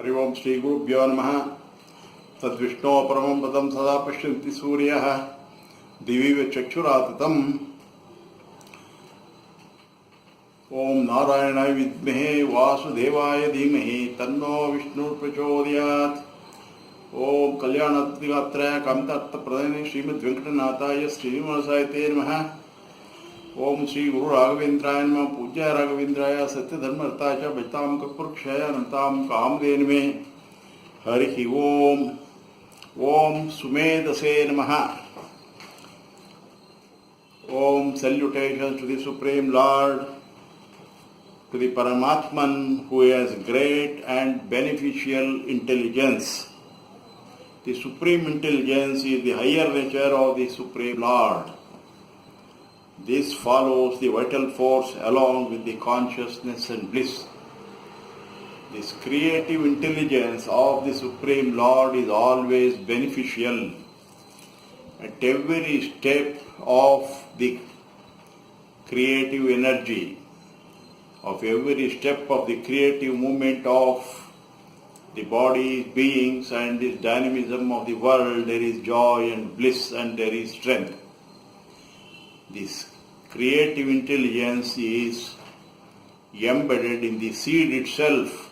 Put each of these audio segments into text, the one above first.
हरि ओम श्री गुरुभ्यो नमः। तद्विष्णो परमं पदं सदा पश्यन्ति सूर्यः दिवि चक्षुराततम्। ओम नारायणाय विद्महे वासुदेवाय धीमहि तन्नो विष्णु प्रचोदयात्। ओम कल्याणत्रय कामितार्थप्रदायिने श्रीमद्वेंकटनाथाय श्रीनिवासाय ते नमः। ओम श्री गुरु राघवेंद्राय नमः। पूज्य राघवेंद्राय सत्यधर्मरताय च भजतां कल्पवृक्षाय अनन्तां कामधेनवे। हरि ओम। ओम सुमेधसे नमः। Om salutations to the Supreme Lord, to the Paramatman who has great and beneficial intelligence. The Supreme Intelligence is the higher nature of the Supreme Lord. This follows the vital force along with the consciousness and bliss. This creative intelligence of the Supreme Lord is always beneficial. At every step of the creative energy, of every step of the creative movement of the body, beings and this dynamism of the world, there is joy and bliss and there is strength. This creative intelligence is embedded in the seed itself.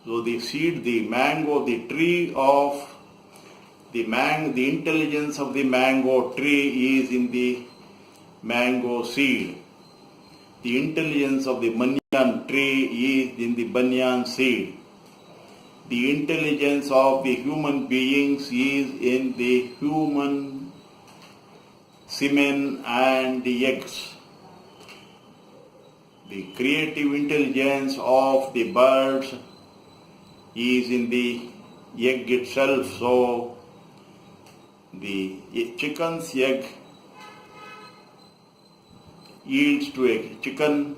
So the seed, the mango, the tree of the intelligence of the mango tree is in the mango seed. The intelligence of the banyan tree is in the banyan seed. The intelligence of the human beings is in the human semen and the eggs. The creative intelligence of the birds is in the egg itself. So the chicken's egg yields to a chicken,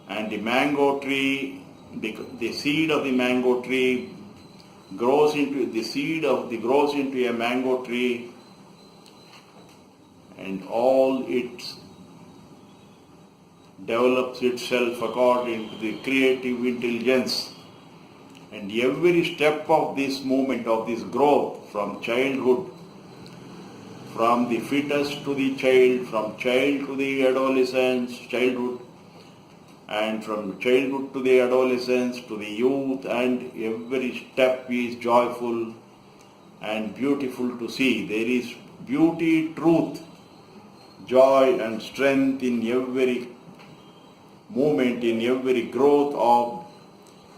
and the mango tree, the seed of the mango tree grows into a mango tree, and all it develops itself according to the creative intelligence. And every step of this movement, of this growth from childhood, from the fetus to the child, from child to the adolescence, childhood, and from childhood to the adolescence to the youth, and every step is joyful and beautiful to see. There is beauty, truth, joy and strength in every movement, in every growth of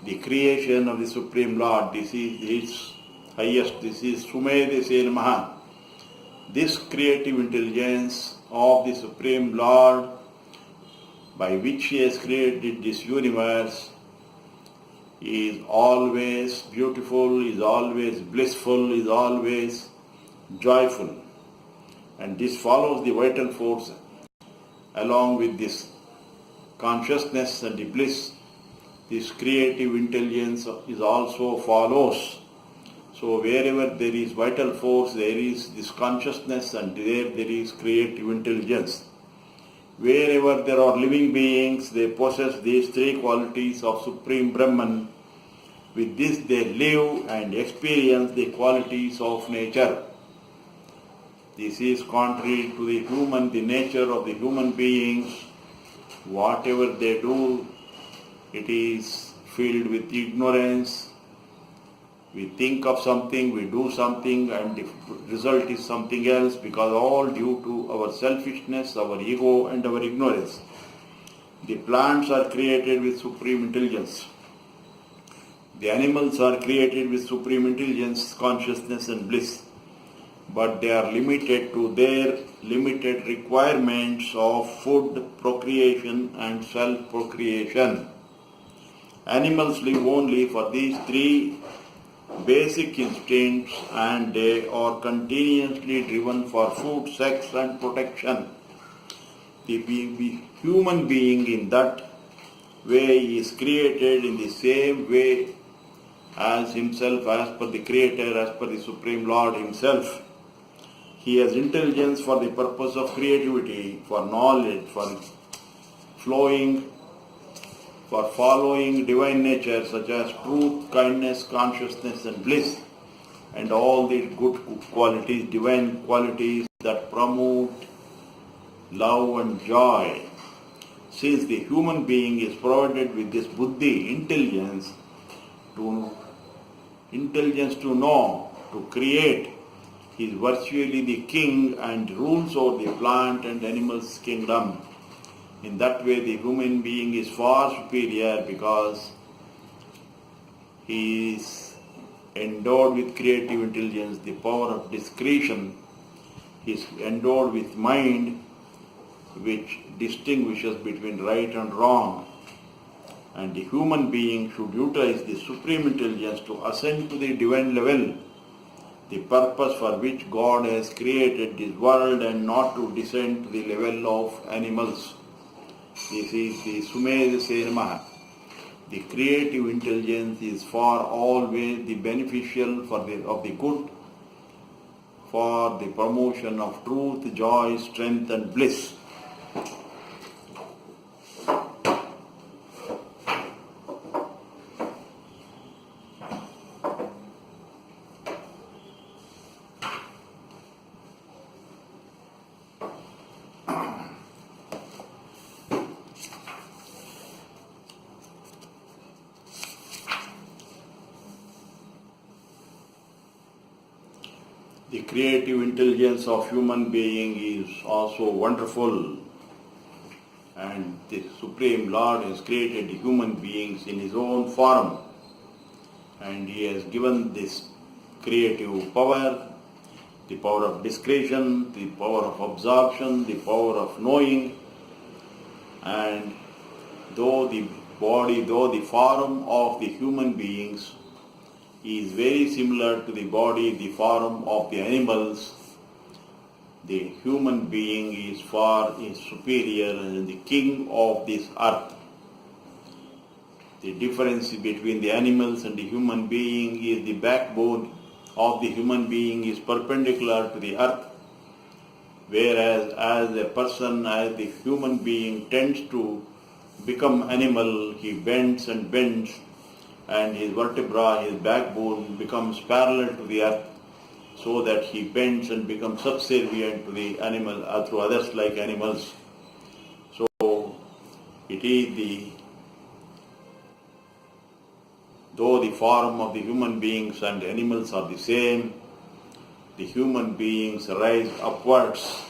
the creation of the Supreme Lord. This is His highest. This is Sumedhase namah. This creative intelligence of the Supreme Lord, by which He has created this universe, is always beautiful, is always blissful, is always joyful. And this follows the vital force along with this consciousness and the bliss. This creative intelligence is also follows. So wherever there is vital force, there is this consciousness, and there is creative intelligence. Wherever there are living beings, they possess these three qualities of Supreme Brahman. With this they live and experience the qualities of nature. This is contrary to the nature of the human beings. Whatever they do, it is filled with ignorance. We think of something, we do something, and the result is something else, because all due to our selfishness, our ego and our ignorance. The plants are created with supreme intelligence. The animals are created with supreme intelligence, consciousness and bliss. But they are limited to their limited requirements of food, procreation and self-procreation. Animals live only for these three basic instincts, and they are continuously driven for food, sex and protection. The human being in that way is created in the same way as himself, as per the Creator, as per the Supreme Lord Himself. He has intelligence for the purpose of creativity, for knowledge, for flowing for following divine nature such as truth, kindness, consciousness and bliss, and all the good qualities, divine qualities that promote love and joy. Since the human being is provided with this buddhi, intelligence to know, to create, he is virtually the king and rules over the plant and animals kingdom. In that way, the human being is far superior because he is endowed with creative intelligence, the power of discretion. He is endowed with mind which distinguishes between right and wrong. And the human being should utilize the supreme intelligence to ascend to the divine level, the purpose for which God has created this world, and not to descend to the level of animals. This is the Sumedhase namah. The creative intelligence is for always the beneficial of the good, for the promotion of truth, joy, strength and bliss. The creative intelligence of human being is also wonderful, and the Supreme Lord has created human beings in His own form, and He has given this creative power, the power of discretion, the power of absorption, the power of knowing, and though the form of the human beings is very similar to the body, the form of the animals, the human being is superior and the king of this earth. The difference between the animals and the human being is the backbone of the human being is perpendicular to the earth, whereas as the human being tends to become animal, he bends and bends, and his vertebra, his backbone becomes parallel to the earth, so that he bends and becomes subservient to the animal, to others like animals. So it is though the form of the human beings and animals are the same, the human beings rise upwards,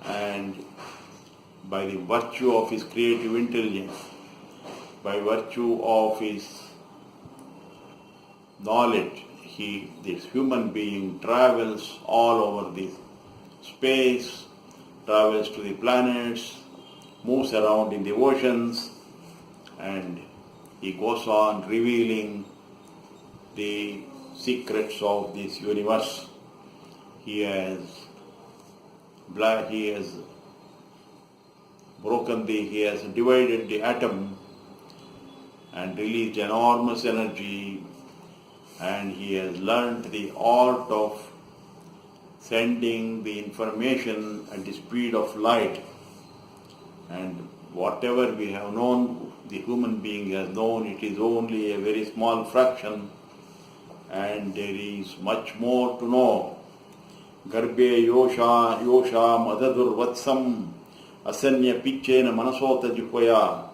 and by the virtue of his creative intelligence, by virtue of his knowledge, this human being travels all over the space, travels to the planets, moves around in the oceans, and he goes on revealing the secrets of this universe. He has divided the atom and released enormous energy, and he has learned the art of sending the information at the speed of light. And whatever we have known, the human being has known, it is only a very small fraction, and there is much more to know. Garbhe yosha madadur vatsam asanya pichena manasota jihvaya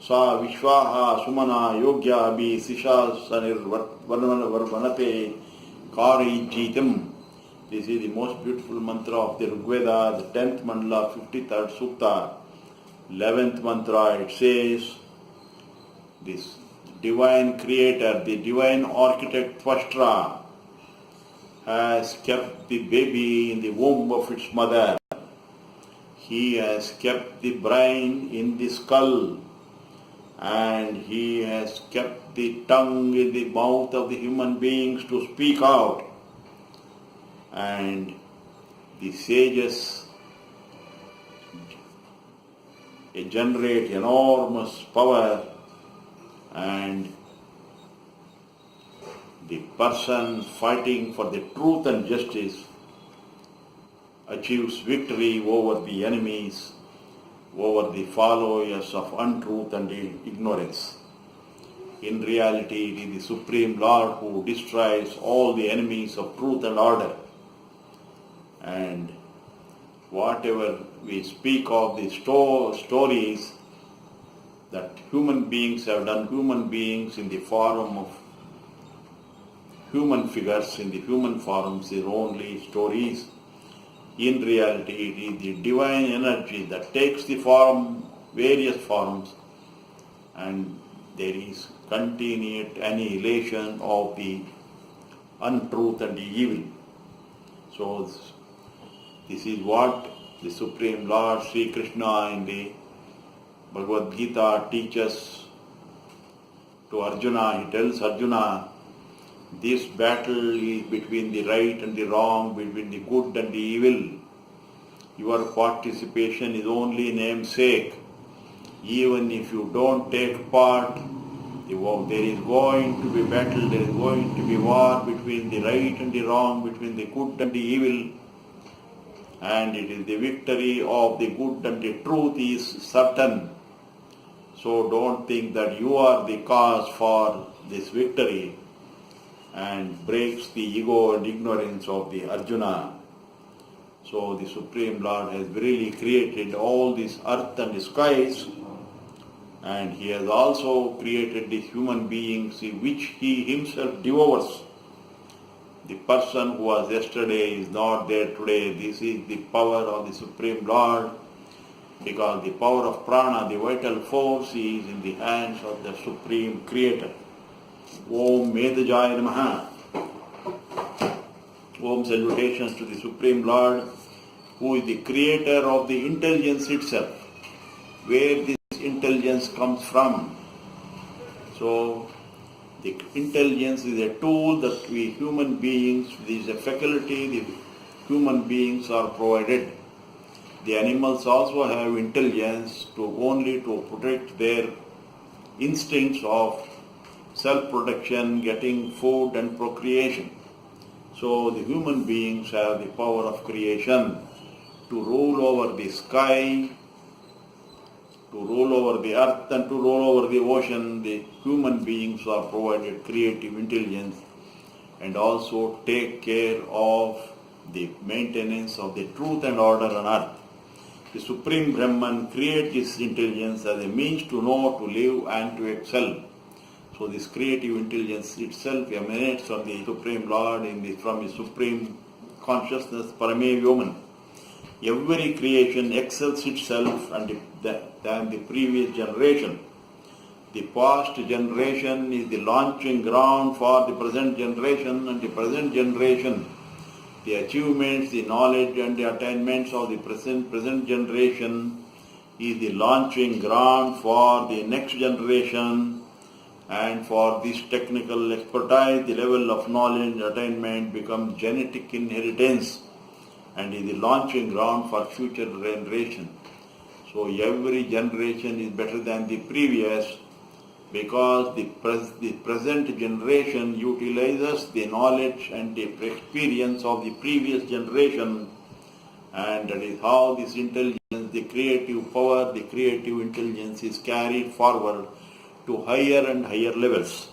sa vishwaha sumana yogya abhi sisha sanir varvanate kari jitam. This is the most beautiful mantra of the Rigveda, the 10th mandala, 53rd sukta, 11th mantra. It says, this divine creator, the divine architect Tvashtra, has kept the baby in the womb of its mother. He has kept the brain in the skull, and he has kept the tongue in the mouth of the human beings to speak out. And the sages generate enormous power, and the person fighting for the truth and justice achieves victory over the enemies, over the followers of untruth and ignorance. In reality, it is the Supreme Lord who destroys all the enemies of truth and order. And whatever we speak of the stories that human beings have done, human beings in the form of human figures, in the human forms, is only stories. In reality, it is the divine energy that takes the form, various forms, and there is continued annihilation of the untruth and the evil. So this is what the Supreme Lord Sri Krishna in the Bhagavad Gita teaches to Arjuna. He tells Arjuna, this battle is between the right and the wrong, between the good and the evil. Your participation is only namesake. Even if you don't take part, there is going to be battle, there is going to be war between the right and the wrong, between the good and the evil. And it is the victory of the good and the truth is certain. So don't think that you are the cause for this victory, and breaks the ego and ignorance of the Arjuna. So the Supreme Lord has really created all this earth and the skies, and He has also created the human beings which He Himself devours. The person who was yesterday is not there today. This is the power of the Supreme Lord, because the power of prana, the vital force, is in the hands of the Supreme Creator. Om Medhajaya Namaha. Om salutations to the Supreme Lord, who is the creator of the intelligence itself. Where this intelligence comes from. So, the intelligence is a tool that we human beings, this is a faculty the human beings are provided. The animals also have intelligence only to protect their instincts of self-protection, getting food and procreation. So the human beings have the power of creation to rule over the sky, to rule over the earth and to rule over the ocean. The human beings are provided creative intelligence and also take care of the maintenance of the truth and order on earth. The Supreme Brahman creates this intelligence as a means to know, to live and to excel. So this creative intelligence itself emanates from the Supreme Lord, from His Supreme Consciousness, Parame Vyoman. Every creation excels itself than the previous generation. The past generation is the launching ground for the present generation, and the present generation, the achievements, the knowledge and the attainments of the present generation is the launching ground for the next generation. And for this technical expertise, the level of knowledge and attainment becomes genetic inheritance and is the launching ground for future generation. So every generation is better than the previous, because the present generation utilizes the knowledge and the experience of the previous generation, and that is how this intelligence, the creative power, the creative intelligence is carried forward to higher and higher levels.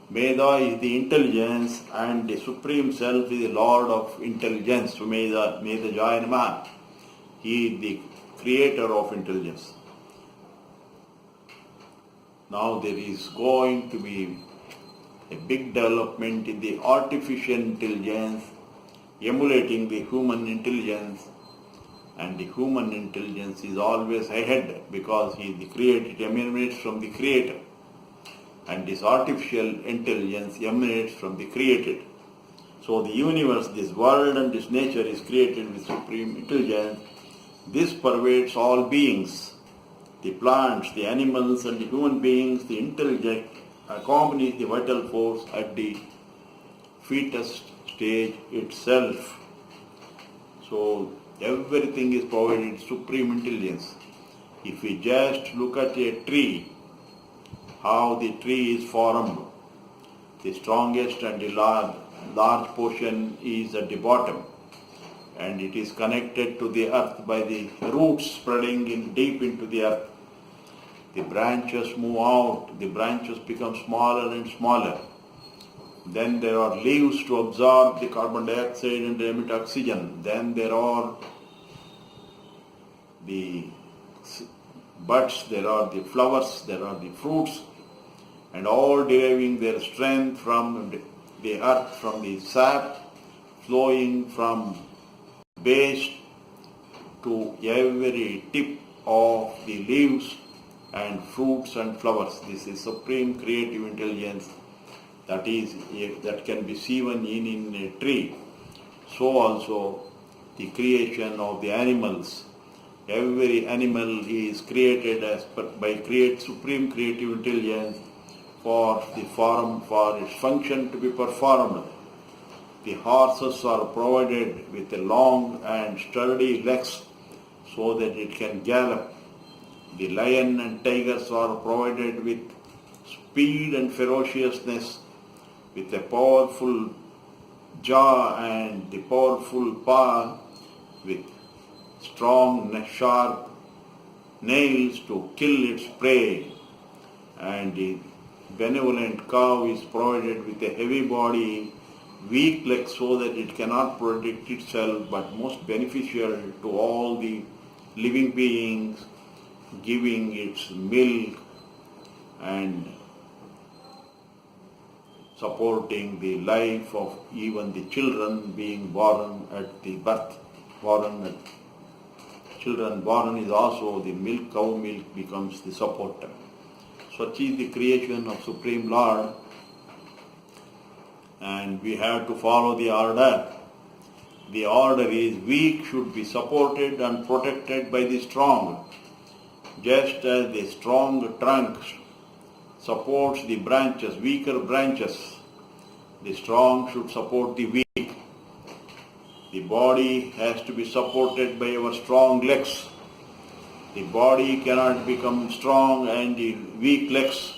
Meda is the intelligence and the Supreme Self is the Lord of intelligence. Sumedhase namah. He is the creator of intelligence. Now there is going to be a big development in the artificial intelligence emulating the human intelligence, and the human intelligence is always ahead because he is the creator, it emanates from the creator, and this artificial intelligence emanates from the created. So the universe, this world and this nature is created with supreme intelligence. This pervades all beings, the plants, the animals and the human beings. The intelligence accompanies the vital force at the fetus stage itself. So everything is provided supreme intelligence. If we just look at a tree, how the tree is formed, the strongest and the large portion is at the bottom, and it is connected to the earth by the roots spreading deep into the earth. The branches move out, the branches become smaller and smaller. Then there are leaves to absorb the carbon dioxide and emit oxygen. Then there are the buds, there are the flowers, there are the fruits, and all deriving their strength from the earth, from the sap flowing from base to every tip of the leaves and fruits and flowers. This is supreme creative intelligence that can be seen in a tree. So also the creation of the animals. Every animal is created by supreme creative intelligence for its function to be performed. The horses are provided with a long and sturdy legs so that it can gallop. The lion and tigers are provided with speed and ferociousness, with a powerful jaw and the powerful paw, with strong, sharp nails to kill its prey. And the benevolent cow is provided with a heavy body, weak legs so that it cannot protect itself, but most beneficial to all the living beings, giving its milk and supporting the life of even the children being born at the birth. Children born is also the milk, cow milk becomes the supporter. Such is the creation of Supreme Lord, and we have to follow the order. The order is weak should be supported and protected by the strong. Just as the strong trunk supports the branches, weaker branches, the strong should support the weak. The body has to be supported by our strong legs. The body cannot become strong and the weak legs.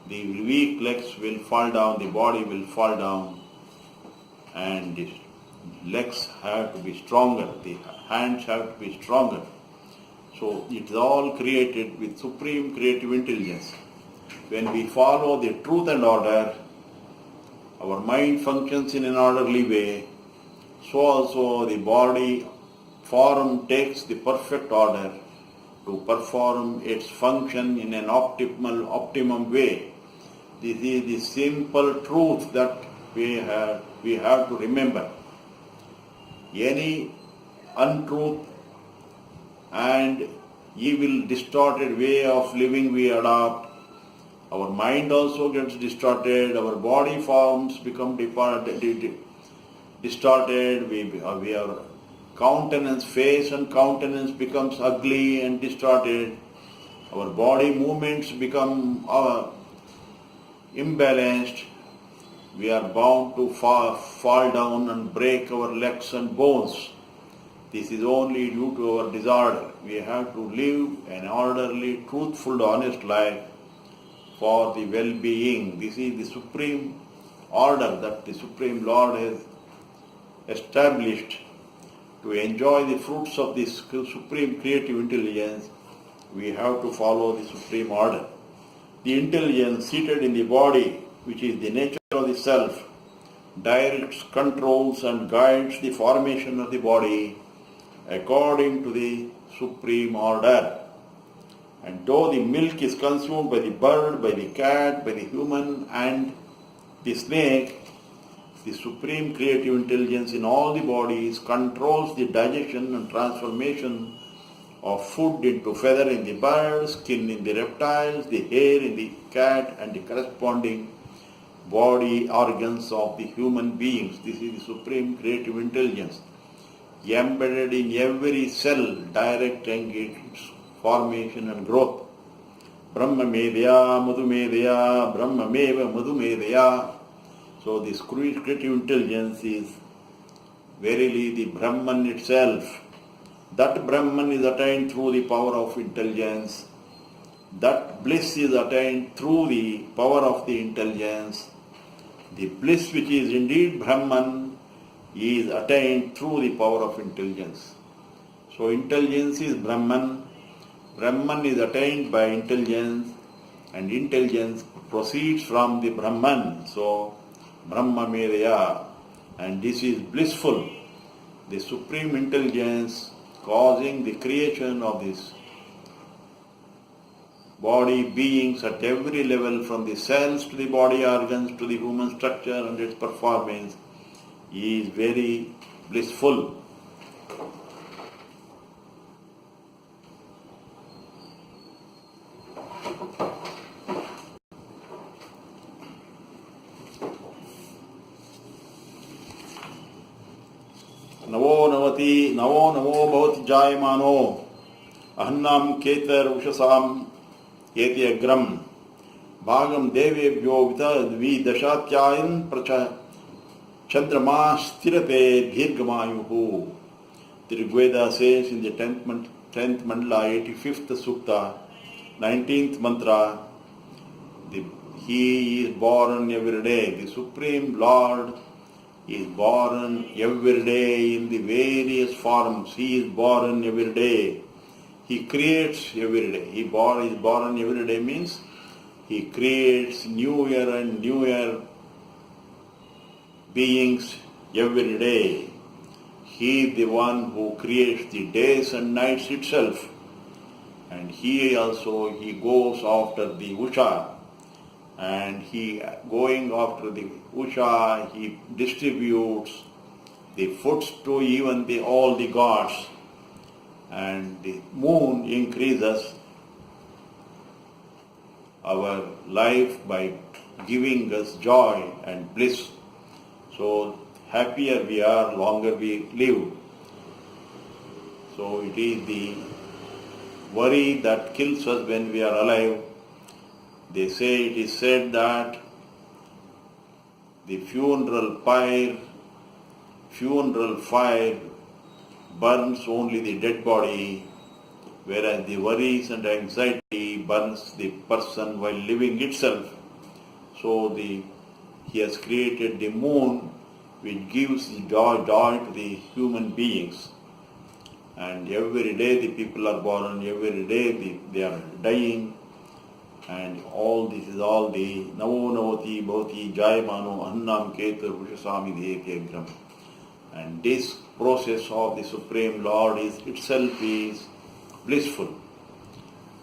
The weak legs will fall down, the body will fall down, and the legs have to be stronger, the hands have to be stronger. So it is all created with supreme creative intelligence. When we follow the truth and order, our mind functions in an orderly way. So also the body form takes the perfect order to perform its function in an optimum way. This is the simple truth that we have to remember. Any untruth and evil, distorted way of living we adopt, our mind also gets distorted, our body forms become distorted, our countenance, face and countenance becomes ugly and distorted, our body movements become imbalanced, we are bound to fall down and break our legs and bones. This is only due to our disorder. We have to live an orderly, truthful, honest life for the well-being. This is the supreme order that the Supreme Lord has established. To enjoy the fruits of this supreme creative intelligence, we have to follow the supreme order. The intelligence seated in the body, which is the nature of the self, directs, controls and guides the formation of the body according to the supreme order. And though the milk is consumed by the bird, by the cat, by the human and the snake, the supreme creative intelligence in all the bodies controls the digestion and transformation of food into feather in the bird, skin in the reptiles, the hair in the cat and the corresponding body organs of the human beings. This is the supreme creative intelligence embedded in every cell, directing its formation and growth. Brahma Medya Madhumedya, Brahma Meva Madhumedya. So this creative intelligence is verily the Brahman itself. That Brahman is attained through the power of intelligence. That bliss is attained through the power of the intelligence. The bliss which is indeed Brahman is attained through the power of intelligence. So intelligence is Brahman. Brahman is attained by intelligence, and intelligence proceeds from the Brahman. So Brahma Medaya, and this is blissful. The supreme intelligence causing the creation of this body, beings at every level, from the cells to the body organs to the human structure and its performance, is very blissful. नवो नमो भवति जायमानो अहन्नाम केतर उषसाम एति अग्रम भागम देवेभ्यो विदशात्यायन प्रच चंद्रमा स्थिरते दीर्घमायुः. The Rigveda says in the 10th mandala, 85th sukta, 19th mantra, he is born every day. The Supreme Lord is born every day in the various forms. He is born every day. He creates every day. He is born every day means he creates newer and newer beings every day. He is the one who creates the days and nights itself. And he goes after the Usha. And he going after the Usha, he distributes the foods to even all the gods. And the moon increases our life by giving us joy and bliss. So happier we are, longer we live. So it is the worry that kills us when we are alive. It is said that the funeral fire burns only the dead body, whereas the worries and anxiety burns the person while living itself. So he has created the moon, which gives joy to the human beings. And every day the people are born, every day they are dying. And all this is all the Navo Navati Bhavati Jayamano Annam Ketur Pushasami Dheyagram. And this process of the Supreme Lord itself is blissful.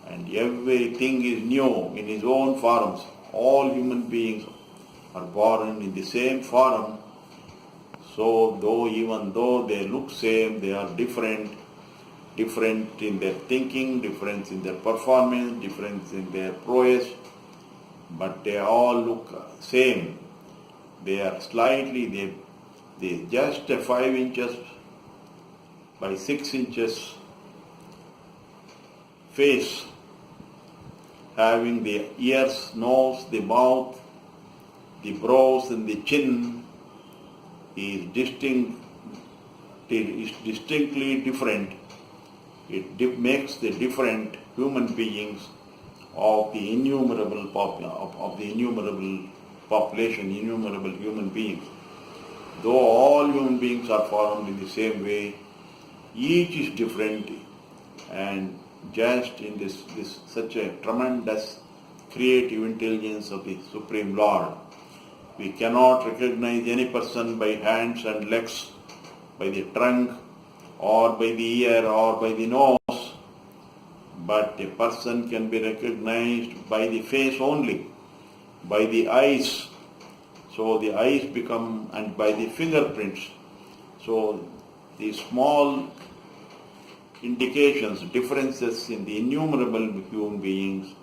And everything is new in his own forms. All human beings are born in the same form. So even though they look same, they are different in their thinking, different in their performance, different in their prowess, but they all look same. They are slightly, they just 5 inches by 6 inches face, having the ears, nose, the mouth, the brows and the chin is distinctly different. It makes the different human beings of the innumerable population, innumerable human beings. Though all human beings are formed in the same way, each is different, and just in this such a tremendous creative intelligence of the Supreme Lord, we cannot recognize any person by hands and legs, by the trunk, or by the ear, or by the nose, but a person can be recognized by the face only, by the eyes. So the eyes become, and by the fingerprints. So the small indications, differences in the innumerable human beings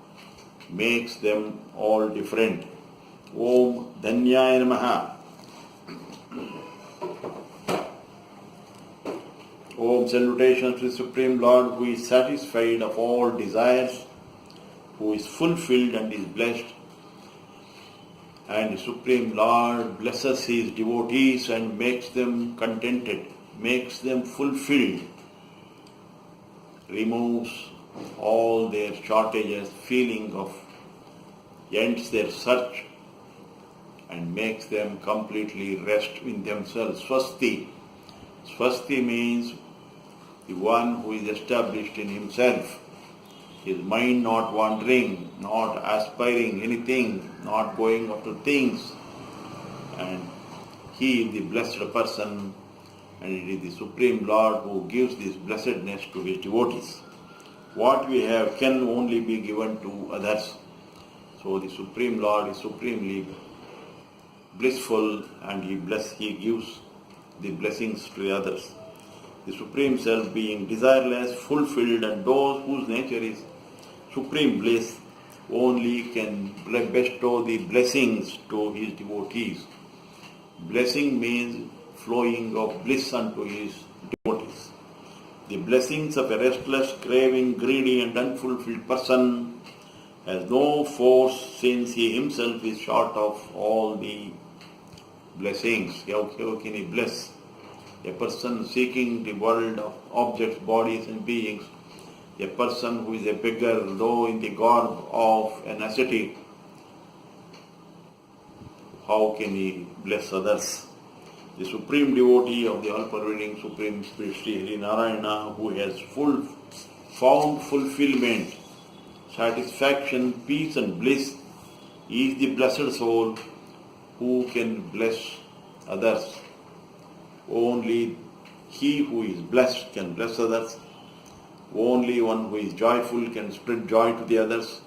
makes them all different. Om Dhanyaya Namaha. Om, salutations to the Supreme Lord, who is satisfied of all desires, who is fulfilled and is blessed. And the Supreme Lord blesses his devotees and makes them contented, makes them fulfilled, removes all their shortages, feeling of, ends their search, and makes them completely rest in themselves. Swasti. Swasti means the one who is established in himself, his mind not wandering, not aspiring anything, not going after things, and he is the blessed person, and it is the Supreme Lord who gives this blessedness to his devotees. What we have can only be given to others. So the Supreme Lord is supremely blissful, and he gives the blessings to the others. The Supreme Self being desireless, fulfilled, and those whose nature is supreme bliss only can bestow the blessings to his devotees. Blessing means flowing of bliss unto his devotees. The blessings of a restless, craving, greedy, and unfulfilled person has no force, since he himself is short of all the blessings. How can he bless? A person seeking the world of objects, bodies, and beings, a person who is a beggar, though in the garb of an ascetic, how can he bless others? The supreme devotee of the all-pervading Supreme Spirit, Sri Hari Narayana, who has found fulfillment, satisfaction, peace, and bliss, is the blessed soul who can bless others. Only he who is blessed can bless others. Only one who is joyful can spread joy to the others.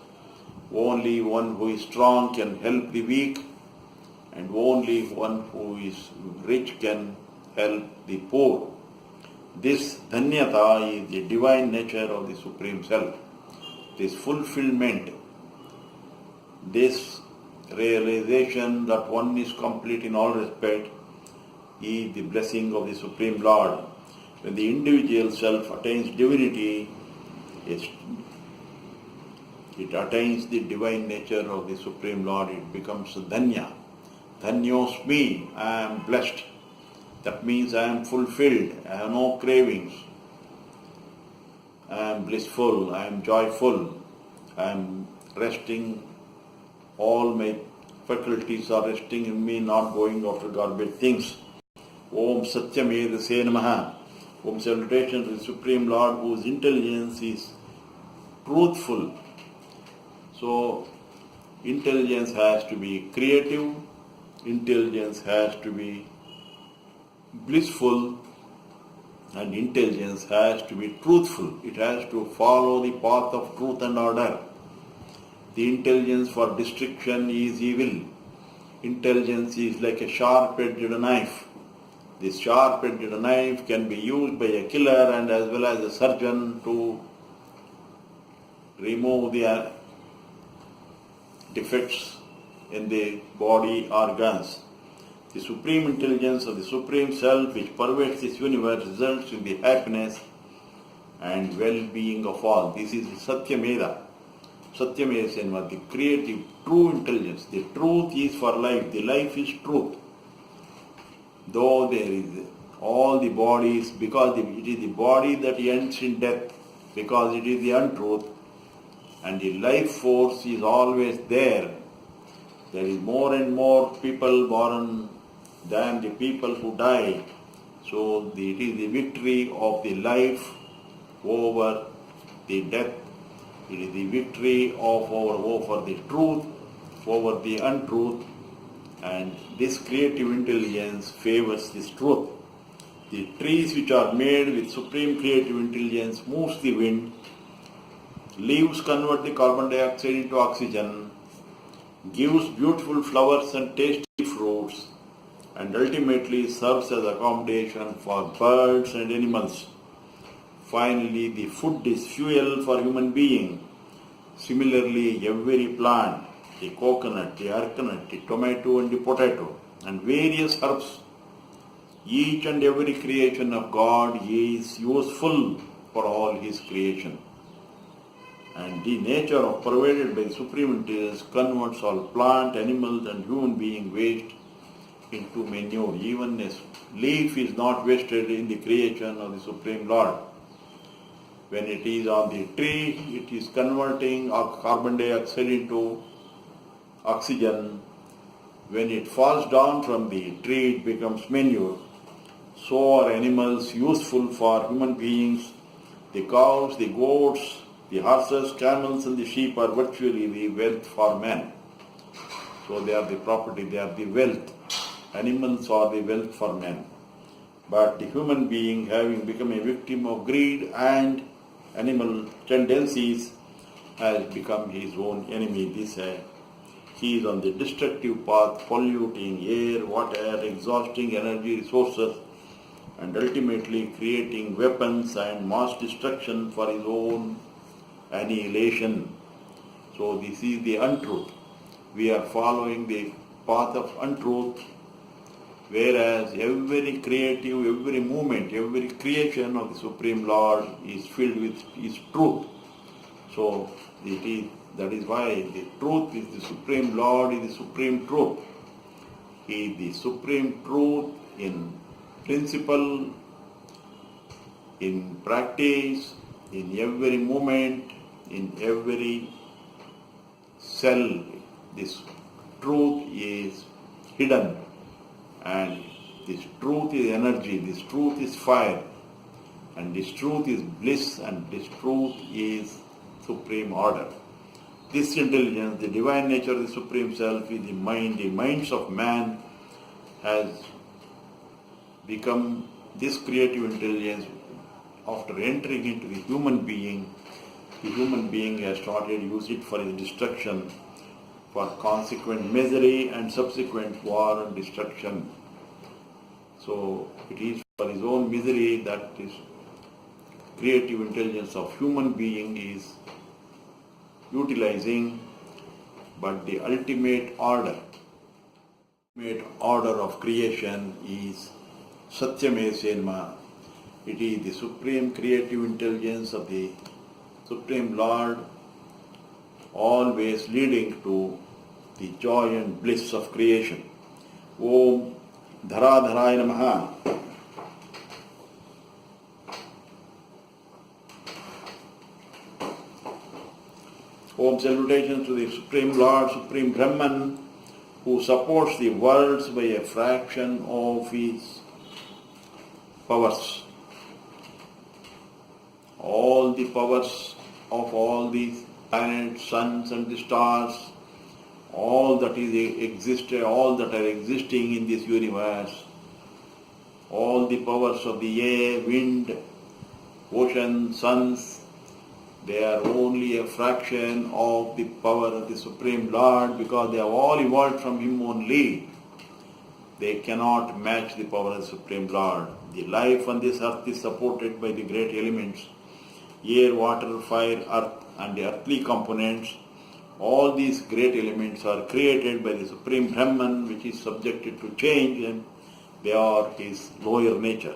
Only one who is strong can help the weak. And only one who is rich can help the poor. This dhanyata is the divine nature of the Supreme Self. This fulfillment, this realization that one is complete in all respect, is the blessing of the Supreme Lord. When the individual self attains divinity, it attains the divine nature of the Supreme Lord. It becomes dhanya. Dhanyosmi, I am blessed. That means I am fulfilled. I have no cravings. I am blissful. I am joyful. I am resting. All my faculties are resting in me, not going after garbage things. Om Sumedhase namah. Om salutation to the Supreme Lord, whose intelligence is truthful. So, intelligence has to be creative, intelligence has to be blissful, and intelligence has to be truthful. It has to follow the path of truth and order. The intelligence for destruction is evil. Intelligence is like a sharp-edged knife. This sharp-edged knife can be used by a killer and as well as a surgeon to remove the defects in the body organs. The supreme intelligence of the Supreme Self, which pervades this universe, results in the happiness and well-being of all. This is Satyameda. Satyameda Senva, the creative, true intelligence. The truth is for life. The life is truth. Though there is all the bodies, because it is the body that ends in death, because it is the untruth, and the life force is always there. There is more and more people born than the people who die. So it is the victory of the life over the death. It is the victory over the truth, over the untruth, and this creative intelligence favors this truth. The trees which are made with supreme creative intelligence moves the wind, leaves convert the carbon dioxide into oxygen, gives beautiful flowers and tasty fruits, and ultimately serves as accommodation for birds and animals. Finally, the food is fuel for human being. Similarly, every plant, the coconut, the arecanut, the tomato and the potato, and various herbs, each and every creation of God is useful for all His creation. And the nature of pervaded by the Supreme Intelligence converts all plant, animals and human being waste into manure. Even a leaf is not wasted in the creation of the Supreme Lord. When it is on the tree, it is converting carbon dioxide into oxygen, When it falls down from the tree, it becomes manure. So are animals useful for human beings. The cows, the goats, the horses, camels and the sheep are virtually the wealth for man. So they are the property, they are the wealth. Animals are the wealth for man. But the human being, having become a victim of greed and animal tendencies, has become his own enemy. He is on the destructive path, polluting air, water, exhausting energy resources, and ultimately creating weapons and mass destruction for his own annihilation. So this is the untruth. We are following the path of untruth, whereas every creative, every movement, every creation of the Supreme Lord is filled with His truth. So that is why the truth is the Supreme Lord, is the Supreme Truth. He is the Supreme Truth in principle, in practice, in every moment, in every cell. This truth is hidden, and this truth is energy, this truth is fire, and this truth is bliss, and this truth is supreme order. This intelligence, the divine nature of the Supreme Self, is the mind. The minds of man has become this creative intelligence. After entering into the human being has started to use it for his destruction, for consequent misery and subsequent war and destruction. So it is for his own misery that this creative intelligence of human being is utilizing, but the ultimate order of creation is Sumedhase namah. It is the supreme creative intelligence of the Supreme Lord, always leading to the joy and bliss of creation. Om Dharadharaya Namaha. Om salutations to the Supreme Lord, Supreme Brahman, who supports the worlds by a fraction of his powers. All the powers of all these planets, suns and the stars, all that are existing in this universe, all the powers of the air, wind, ocean, suns, they are only a fraction of the power of the Supreme Lord, because they have all evolved from Him only. They cannot match the power of the Supreme Lord. The life on this earth is supported by the great elements, air, water, fire, earth, and the earthly components. All these great elements are created by the Supreme Brahman, which is subjected to change, and they are His lower nature.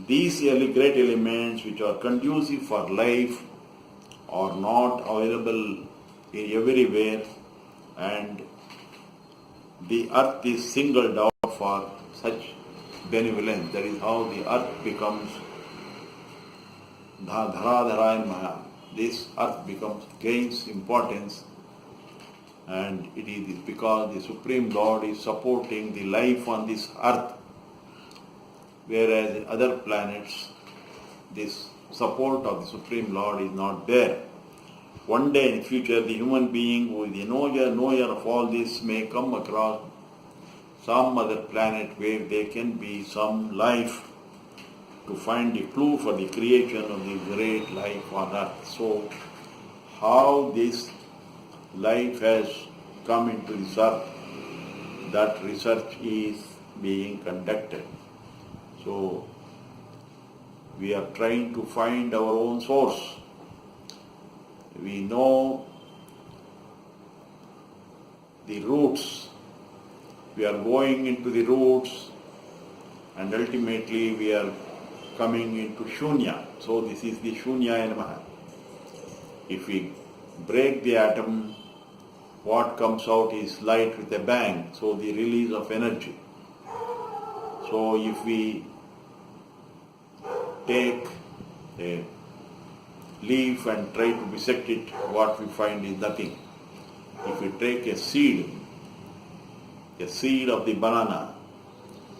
These early great elements, which are conducive for life, are not available in everywhere, and the earth is singled out for such benevolence. That is how the earth becomes Dharadharaya Namaha. This earth gains importance, and it is because the Supreme Lord is supporting the life on this earth, whereas in other planets this support of the Supreme Lord is not there. One day in the future, the human being who is the knower of all this may come across some other planet where there can be some life, to find the clue for the creation of the great life on earth. So, how this life has come into this earth, that research is being conducted. So, we are trying to find our own source. We know the roots. We are going into the roots, and ultimately we are coming into Shunya. So this is the Shunyaya Namaha. If we break the atom, what comes out is light with a bang, so the release of energy. So if we take a leaf and try to dissect it, what we find is nothing. If we take a seed a seed of the banana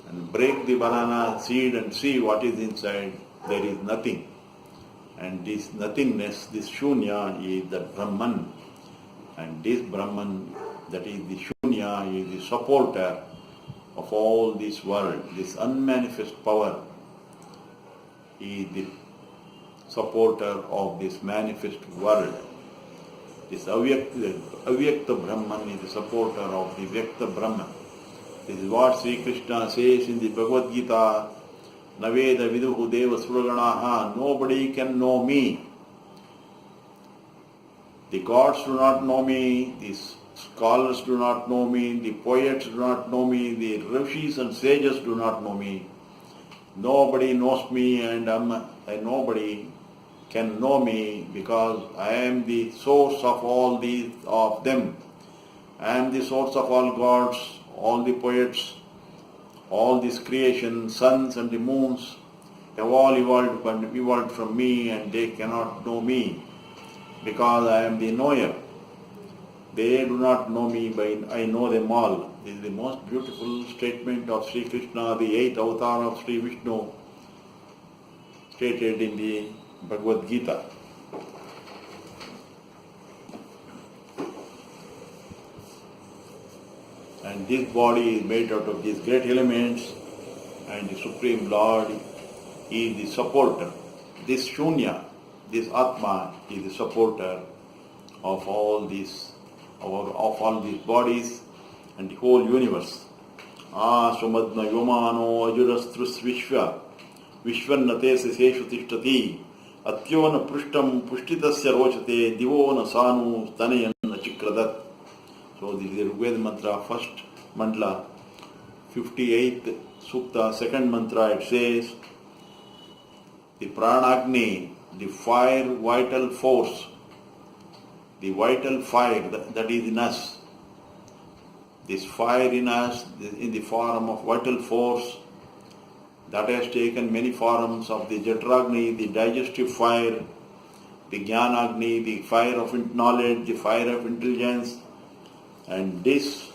and break the banana seed and see what is inside, there is nothing. And this nothingness, this shunya, is the Brahman. And this Brahman, that is the shunya, is the supporter of all this world. This unmanifest power is the supporter of this manifest world. This avyakta Brahman is the supporter of the Vyakta Brahman. This is what Sri Krishna says in the Bhagavad Gita, Naveda viduhu deva suraganaha, nobody can know me. The gods do not know me, the scholars do not know me, the poets do not know me, the rishis and sages do not know me. Nobody knows me, and nobody can know me, because I am the source of all these of them. I am the source of all gods, all the poets, all this creation, suns and the moons have all evolved from me, and they cannot know me, because I am the knower. They do not know me, but I know them all. This is the most beautiful statement of Sri Krishna, the eighth avatar of Sri Vishnu, stated in the Bhagavad Gita. And this body is made out of these great elements, and the Supreme Lord is the supporter. This Shunya, this Atma, is the supporter of all these, of all these bodies and the whole universe. Sumadna Yomano Ajurastrus Vishwa Vishwannate Seshu Tishtati Atyona Prishtam Pushtitasya Rochate Divona Sanu Tanayan Chikradat. So this is the Rigveda mantra, first mandala, 58th sukta, second mantra. It says, the pranagni, the fire, vital force, the vital fire that is in us. This fire in us, in the form of vital force, that has taken many forms of the Jatragni, the digestive fire, the Jnanagni, the fire of knowledge, the fire of intelligence. And this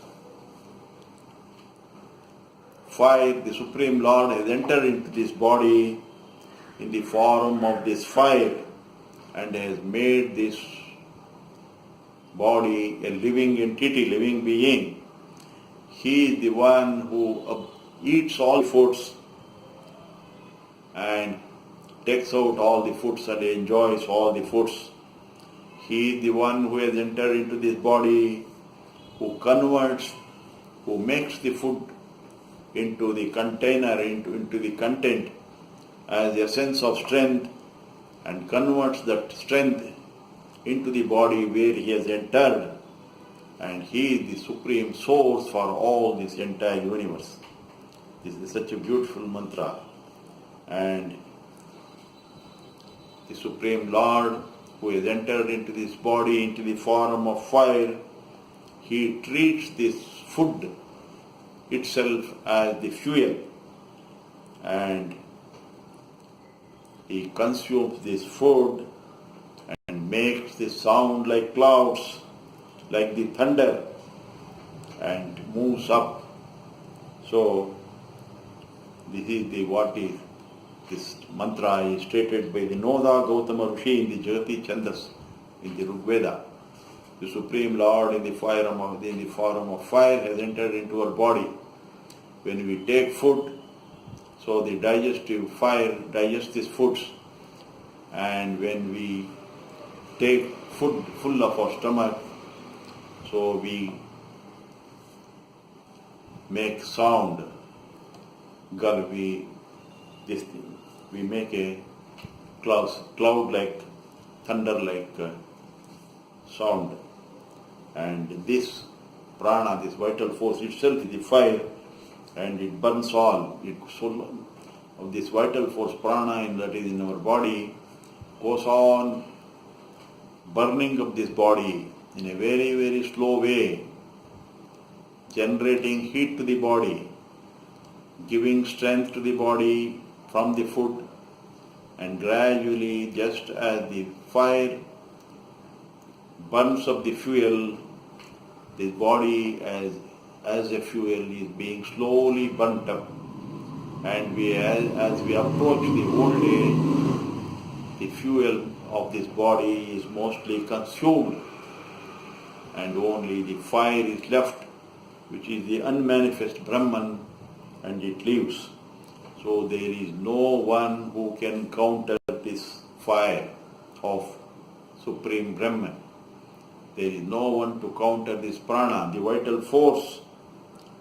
fire, the Supreme Lord has entered into this body in the form of this fire, and has made this body a living entity, living being. He is the one who eats all foods and takes out all the foods and enjoys all the foods. He is the one who has entered into this body, who converts, who makes the food into the container, into the content as a sense of strength, and converts that strength into the body where he has entered, and he is the supreme source for all this entire universe. This is such a beautiful mantra. And the Supreme Lord, who has entered into this body, into the form of fire, he treats this food itself as the fuel, and he consumes this food and makes this sound like clouds, like the thunder, and moves up. So this is this mantra is stated by the Noda Gautama Rishi in the Jagati Chandas, in the Rigveda. The Supreme Lord in the form of fire has entered into our body. When we take food, so the digestive fire digests these foods, and when we take food full of our stomach, so we make sound, we make a cloud-like, thunder-like sound. And this prana, this vital force itself is the fire, and it burns all. Of this vital force prana that is in our body goes on burning up this body in a very, very slow way, generating heat to the body, giving strength to the body from the food, and gradually, just as the fire burns up the fuel, this body as a fuel is being slowly burnt up, and as we approach the old age, the fuel of this body is mostly consumed and only the fire is left, which is the unmanifest Brahman, and it lives. So there is no one who can counter this fire of Supreme Brahman. There is no one to counter this prana, the vital force,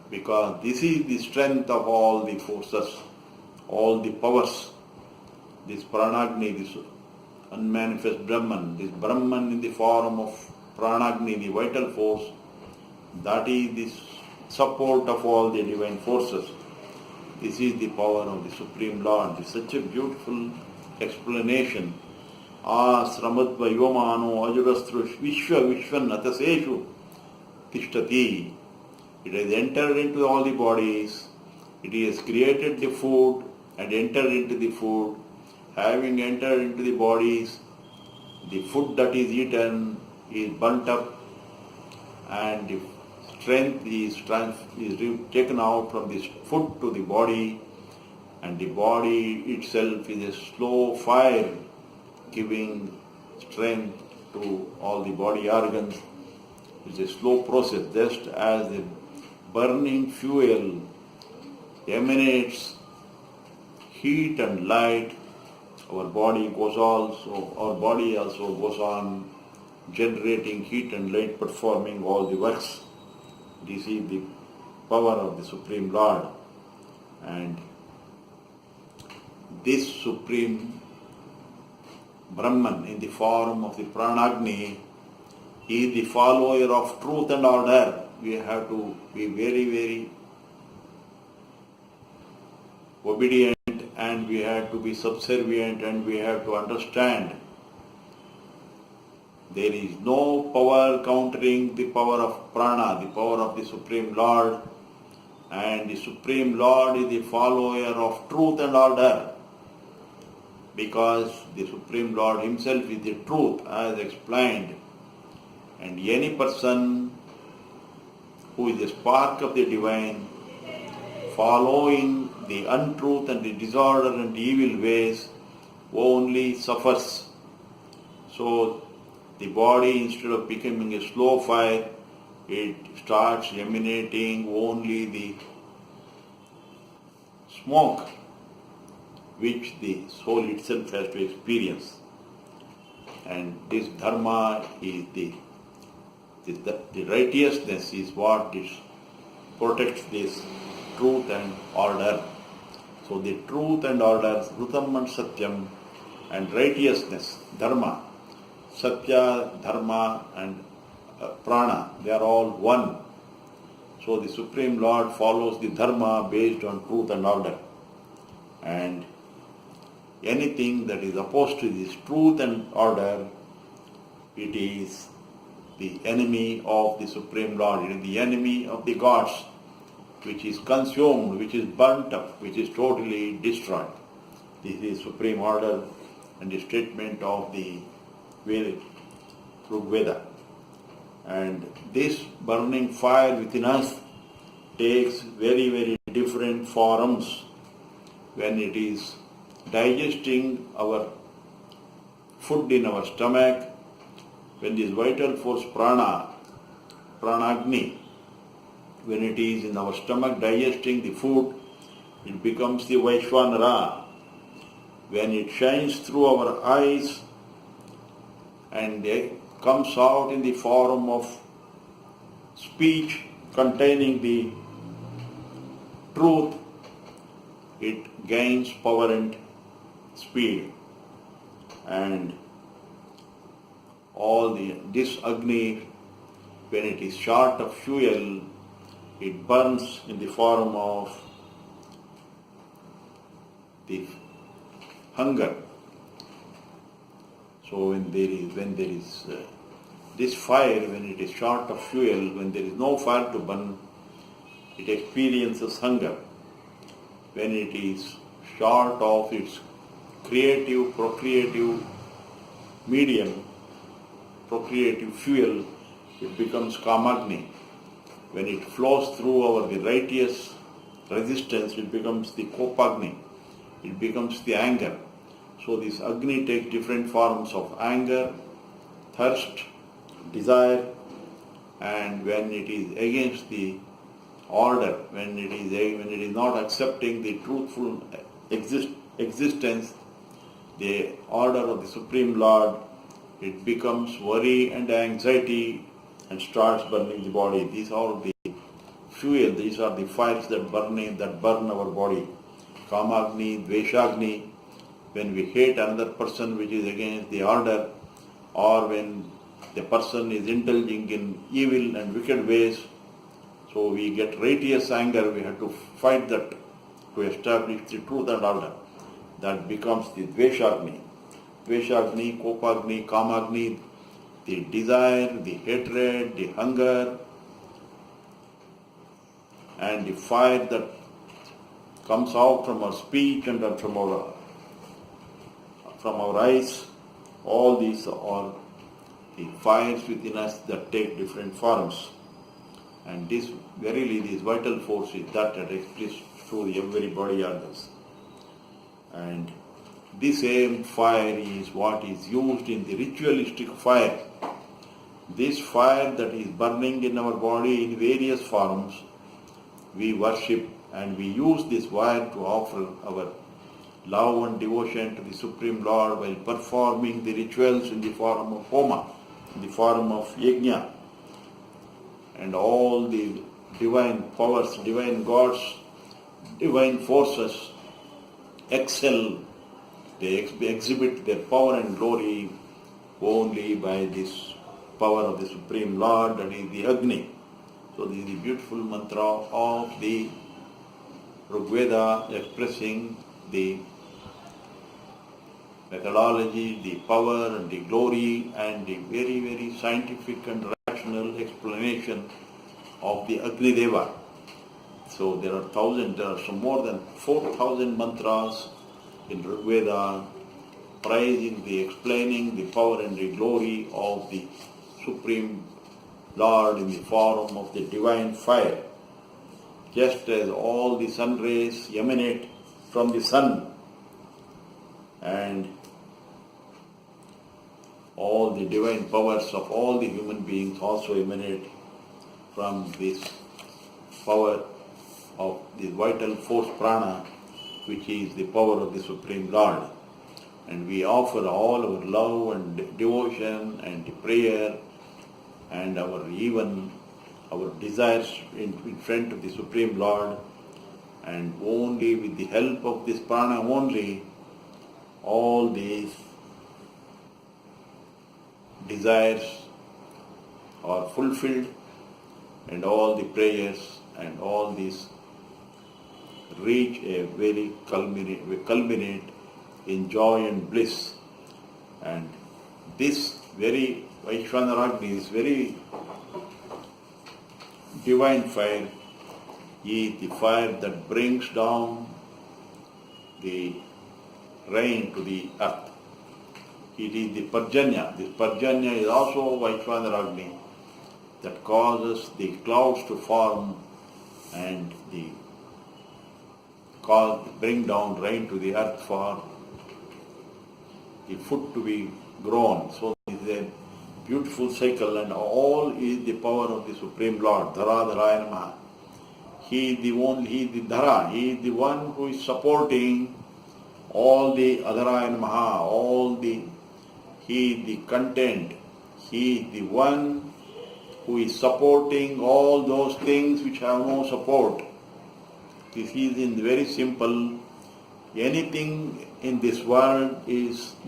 because this is the strength of all the forces, all the powers. This pranagni, this unmanifest Brahman, this Brahman in the form of pranagni, the vital force, that is the support of all the divine forces. This is the power of the Supreme Lord. This is such a beautiful explanation. Sramadva yomano ajurastru vishvanataseshu tishtati. It has entered into all the bodies. It has created the food and entered into the food. Having entered into the bodies, the food that is eaten is burnt up, and the strength is taken out from this food to the body, and the body itself is a slow fire giving strength to all the body organs. It's a slow process, just as the burning fuel emanates heat and light, our body also goes on generating heat and light, performing all the works. This is the power of the Supreme Lord. And this Supreme Brahman in the form of the Pranagni is the follower of truth and order. We have to be very, very obedient, and we have to be subservient, and we have to understand there is no power countering the power of prana, the power of the Supreme Lord, and the Supreme Lord is the follower of truth and order, because the Supreme Lord himself is the truth as explained, and any person who is a spark of the divine following the untruth and the disorder and evil ways only suffers. So the body, instead of becoming a slow fire, it starts emanating only the smoke which the soul itself has to experience. And this dharma is the righteousness is what protects this truth and order. So the truth and order, Rutam and Satyam, and righteousness, dharma, Satya, Dharma and Prana, they are all one. So the Supreme Lord follows the Dharma based on truth and order. And anything that is opposed to this truth and order, it is the enemy of the Supreme Lord. It is the enemy of the gods, which is consumed, which is burnt up, which is totally destroyed. This is Supreme Order and the statement of the Rig Veda. And this burning fire within us takes very, very different forms when it is digesting our food in our stomach, when this vital force pranagni, when it is in our stomach digesting the food, it becomes the Vaishvanara. When it shines through our eyes and it comes out in the form of speech containing the truth, it gains power and speed. And this Agni, when it is short of fuel, it burns in the form of the hunger. So when there is this fire, when it is short of fuel, when there is no fire to burn, it experiences hunger. When it is short of its creative, procreative medium, procreative fuel, it becomes Kamagni. when it flows through our the righteous resistance, it becomes the Kopagni, it becomes the anger. So this Agni takes different forms of anger, thirst, desire, and when it is against the order, when it is not accepting the truthful existence, the order of the Supreme Lord, it becomes worry and anxiety and starts burning the body. These are the fuel, these are the fires that burn our body. Kamagni, Dveshagni, when we hate another person which is against the order, or when the person is indulging in evil and wicked ways, so we get righteous anger, we have to fight that to establish the truth and order. That becomes the Dveshagni. Dveshagni, Kopagni, Kamagni, the desire, the hatred, the hunger, and the fire that comes out from our speech and from our eyes. All these are the fires within us that take different forms. And this, verily, this vital force is that exists through every body organs. And this same fire is what is used in the ritualistic fire. This fire that is burning in our body in various forms, we worship and we use this fire to offer our love and devotion to the Supreme Lord while performing the rituals in the form of Homa, in the form of Yajna. And all the divine powers, divine gods, divine forces excel, they exhibit their power and glory only by this power of the Supreme Lord, that is the Agni. So this is the beautiful mantra of the Rigveda expressing the methodology, the power and the glory and the very, very scientific and rational explanation of the Agni Deva. So there are some more than 4,000 mantras in Rigveda explaining the power and the glory of the Supreme Lord in the form of the divine fire. Just as all the sun rays emanate from the sun, and all the divine powers of all the human beings also emanate from this power of the vital force prana, which is the power of the Supreme Lord. And we offer all our love and devotion and prayer and our desires in front of the Supreme Lord, and only with the help of this prana only, all these desires are fulfilled, and all the prayers and all these reach a very culminate in joy and bliss. And this very Vaishvanaragni, this very divine fire, is the fire that brings down the rain to the earth. It is the Parjanya. This Parjanya is also Vaishvanaragni that causes the clouds to form and bring down rain to the earth for the food to be grown. So it is a beautiful cycle, and all is the power of the Supreme Lord. Dhara Dharaya Namaha. He is the Dhara. He is the one who is supporting all the Adharaya Namaha, He is the content. He is the one who is supporting all those things which have no support. This is in very simple. Anything in this world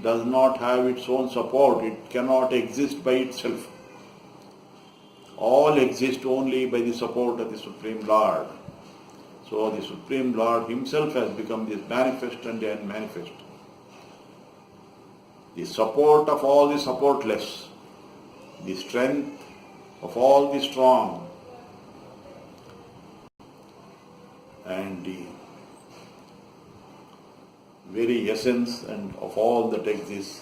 does not have its own support. It cannot exist by itself. All exist only by the support of the Supreme Lord. So the Supreme Lord Himself has become this manifest and unmanifest. The support of all the supportless, the strength of all the strong, and the very essence and of all that exists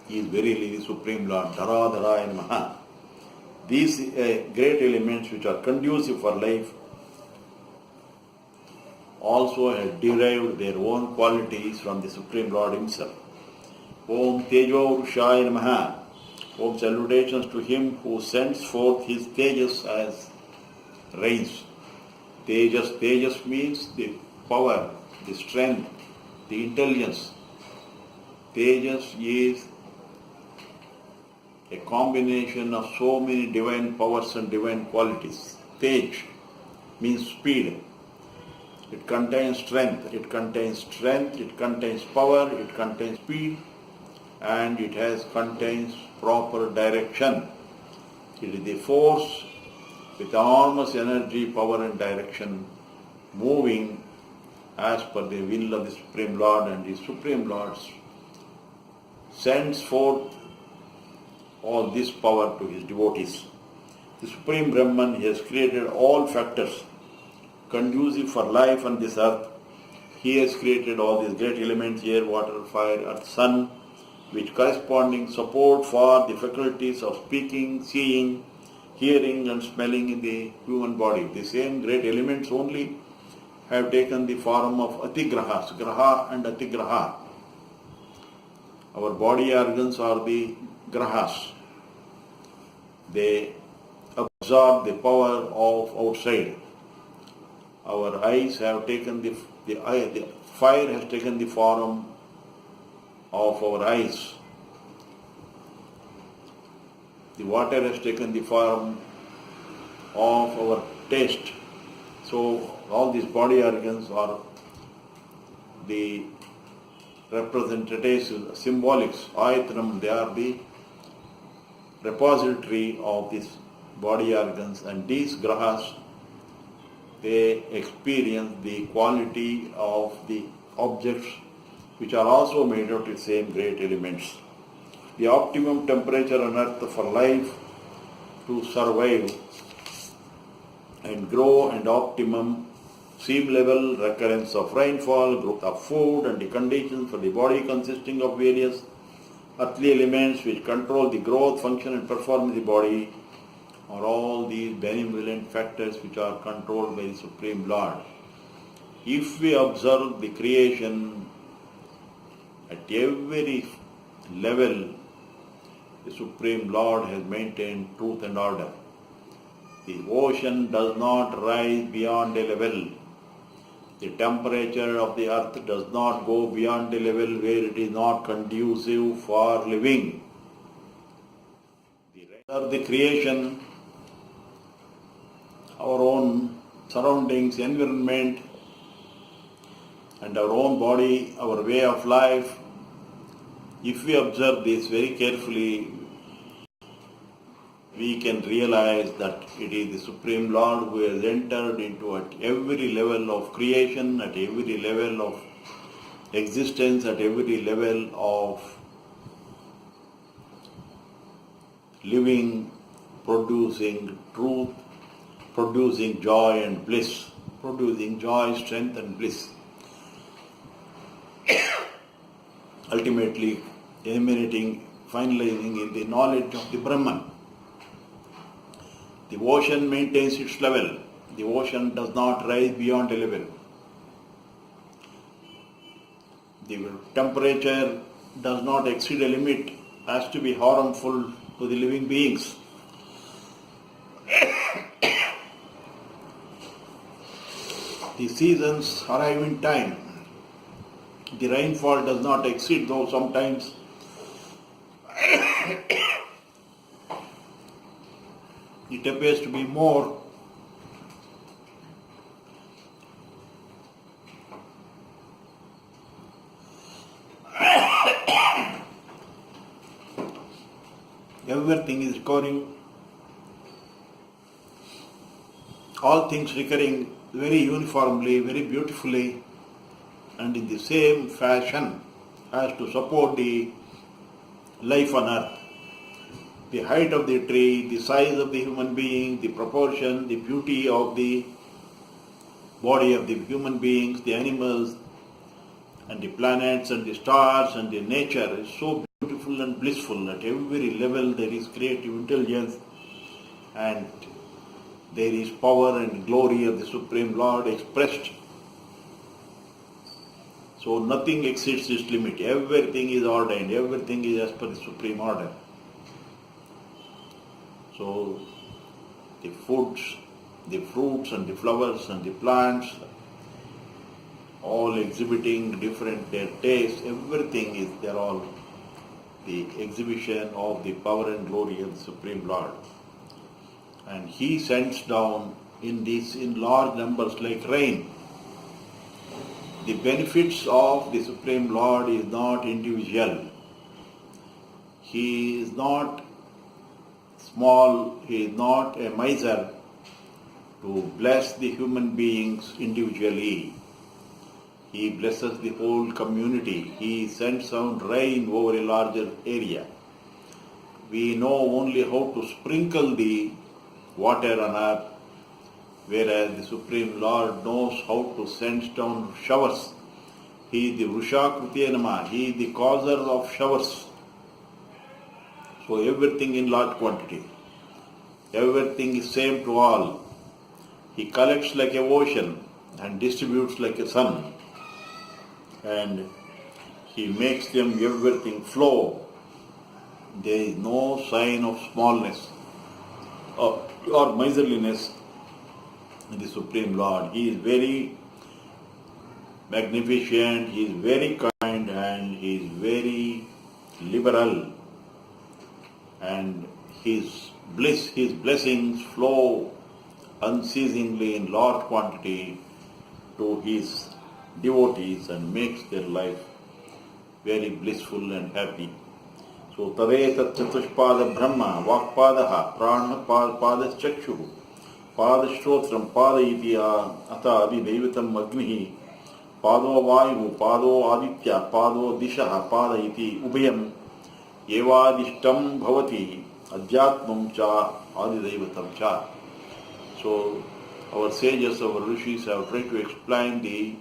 is verily the Supreme Lord. Dhara Dharaya Namaha. These great elements which are conducive for life also have derived their own qualities from the Supreme Lord Himself. Om Tejo Rushaya Namaha. Om salutations to Him who sends forth His Tejas as rains. Tejas means the power, the strength, the intelligence. Tejas is a combination of so many divine powers and divine qualities. Tej means speed. It contains strength, it contains power, it contains speed, and it contains proper direction. It is the force with enormous energy, power and direction, moving as per the will of the Supreme Lord, and the Supreme Lord sends forth all this power to His devotees. The Supreme Brahman has created all factors conducive for life on this earth. He has created all these great elements, air, water, fire, earth, sun, which corresponding support for the faculties of speaking, seeing, hearing and smelling in the human body. The same great elements only have taken the form of atigrahas, graha and atigraha. Our body organs are the grahas. They absorb the power of outside. Our eyes have taken the fire has taken the form of our eyes. The water has taken the form of our taste. So all these body organs are the representatives, symbolics, ayatram, they are the repository of these body organs, and these grahas, they experience the quality of the objects which are also made of the same great elements. The optimum temperature on earth for life to survive and grow, and optimum sea level, recurrence of rainfall, growth of food, and the conditions for the body consisting of various earthly elements which control the growth, function and performance of the body, are all these benevolent factors which are controlled by the Supreme Lord. If we observe the creation at every level, the Supreme Lord has maintained truth and order. The ocean does not rise beyond a level. The temperature of the earth does not go beyond a level where it is not conducive for living. The creation, our own surroundings, environment, and our own body, our way of life, if we observe this very carefully, we can realize that it is the Supreme Lord who has entered into at every level of creation, at every level of existence, at every level of living, producing truth, producing joy and bliss, producing joy, strength and bliss. Ultimately emanating, finalizing in the knowledge of the Brahman. The ocean maintains its level. The ocean does not rise beyond a level. The temperature does not exceed a limit as to be harmful to the living beings. The seasons arrive in time. The rainfall does not exceed, though sometimes it appears to be more. Everything is recurring, all things recurring very uniformly, very beautifully, and in the same fashion as to support the life on earth. The height of the tree, the size of the human being, the proportion, the beauty of the body of the human beings, the animals, and the planets and the stars and the nature is so beautiful and blissful. At every level there is creative intelligence and there is power and glory of the Supreme Lord expressed. So nothing exceeds this limit. Everything is ordained. Everything is as per the supreme order. So the foods, the fruits and the flowers and the plants, all exhibiting different their tastes, everything is, they're all the exhibition of the power and glory of the Supreme Lord. And He sends down in large numbers like rain. The benefits of the Supreme Lord is not individual. He is not small, He is not a miser to bless the human beings individually. He blesses the whole community. He sends down rain over a larger area. We know only how to sprinkle the water on earth, whereas the Supreme Lord knows how to send down showers. He is the namah. He is the causer of showers. So everything in large quantity. Everything is same to all. He collects like a ocean and distributes like a sun. And He makes them everything flow. There is no sign of smallness or miserliness in the Supreme Lord. He is very magnificent, He is very kind, and He is very liberal. And His bliss, His blessings flow unceasingly in large quantity to His devotees and makes their life very blissful and happy. So Taretat Chatushpada Brahma, Vakpadaha, Prana Chakshu, Padashrotram, Pada Itiya, Ata Adidaivatam Agnihi, Pado Vayu, Pado Aditya, Pado Dishaha, Pada Iti, Ubhayam, Evadishtam Bhavati, Adhyatmam Cha, Adidaivatam Cha. So our sages, our rishis have tried to explain the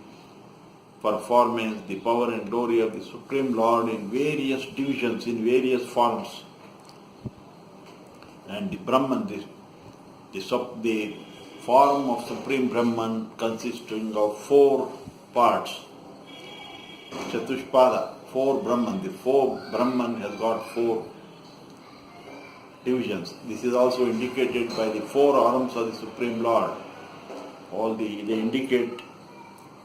performance, the power and glory of the Supreme Lord in various divisions, in various forms. And the Brahman, the form of Supreme Brahman consisting of 4 parts. Chatushpada, 4 Brahman. The 4 Brahman has got 4 divisions. This is also indicated by the 4 arms of the Supreme Lord. They indicate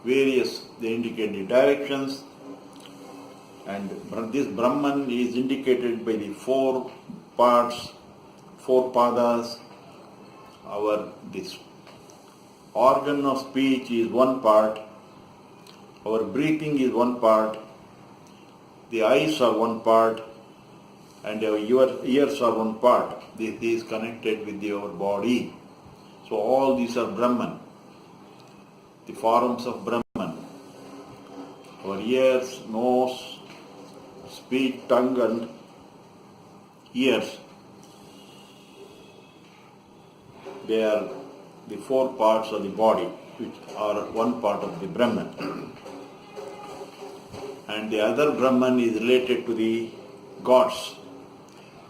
the directions, and this Brahman is indicated by the 4 parts, 4 padas. This organ of speech is 1 part, our breathing is 1 part, the eyes are 1 part, and our ears are 1 part. This is connected with our body. So all these are Brahman, the forms of Brahman. Our ears, nose, speech, tongue and ears, they are the 4 parts of the body, which are 1 part of the Brahman. And the other Brahman is related to the gods.